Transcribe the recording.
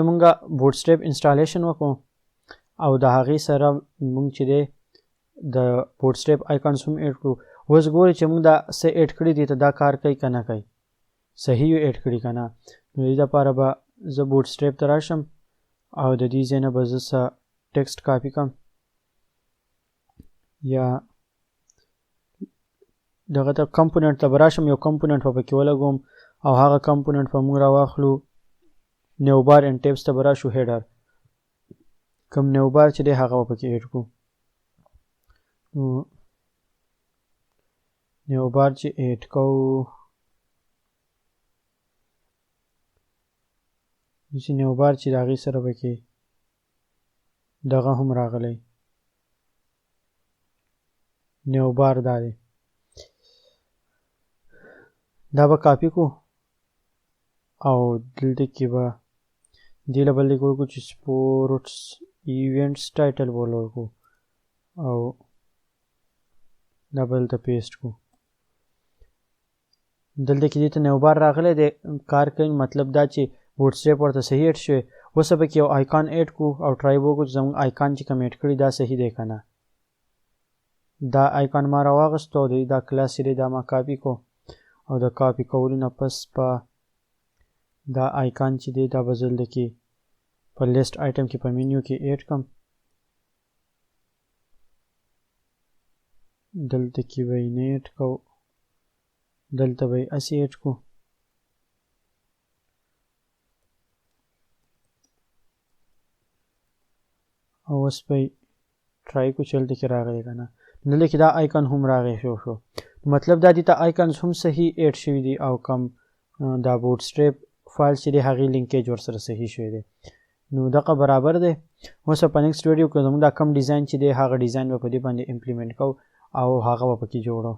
مونږه بوټ سټریپ انسټالیشن وکړو او د هغې سره مونږ چې دی د بوټ سټریپ آیکانز هم ایډ کړو. اوس ګورئ چې مونږ دا څه ایډ کړي دي ته دا کار کوي که نه کوي، صحیح یې ایډ کړي که نه. نو دې دپاره به زه بوټ سټریپ ته راشم او د دې ځای نه به زه څه ټکسټ کاپي کړم یا دغه ته کمپوننټ ته به راشم، یو کمپوننټ به پکې ولګوم او هغه کمپوننټ به مونږ راواخلو نیو بار اینډ ټیپس ته به راشو هیډر، کوم نیو بار چې دی هغه به پکې ایډ کړو. نیو بار چې ایډ کوو داسې نیو بار چې د هغې سره پکې دغه هم راغلی نیو بار دا دی، دا به کاپي کړو او دلته کې به دې له بل لیک ورکړو چې سپورټس ایونټس ټایټل به ورکړو او دا به دلته پیسټ کړو. دلته کې دې ته نیو بار راغلی دی کار کوي، مطلب دا چې بوټ سټریپ ورته صحیح ایډ شوی. اوس به کې یو آیکان ایډ کړو او ټرای به وکړو چې زموږ آیکان چې کوم ایډ کړي دا صحیح دی که نه. دا آیکان ما راواغستو او دا کلاس چې دی دا ما کاپي کړو او د کاپي کولو نه پس په دا آیکان چې دی دا به زه دلته کې په لیسټ آیټم کې په مینیو کې ایډ کړم، دلته کې به یې نه ایډ کوو، دلته به یې هسې ایډ کړو. او اوس به یې ټرای کړو چې دلته کې راغلی که نه. دلته کې دا آیکن هم راغی شو مطلب دا دې ته آیکنز هم صحیح ایډ شوي دي او کم دا بوټ سټریپ فایل چې دی هغې لینکیج ورسره صحیح شوی دی. نو دغه برابر دی. اوس په نیکسټ ویډیو کې زموږ دا کم ډیزاین چې دی هغه ډیزاین به په دې باندې امپلیمنټ کوو او هغه به پکې جوړو.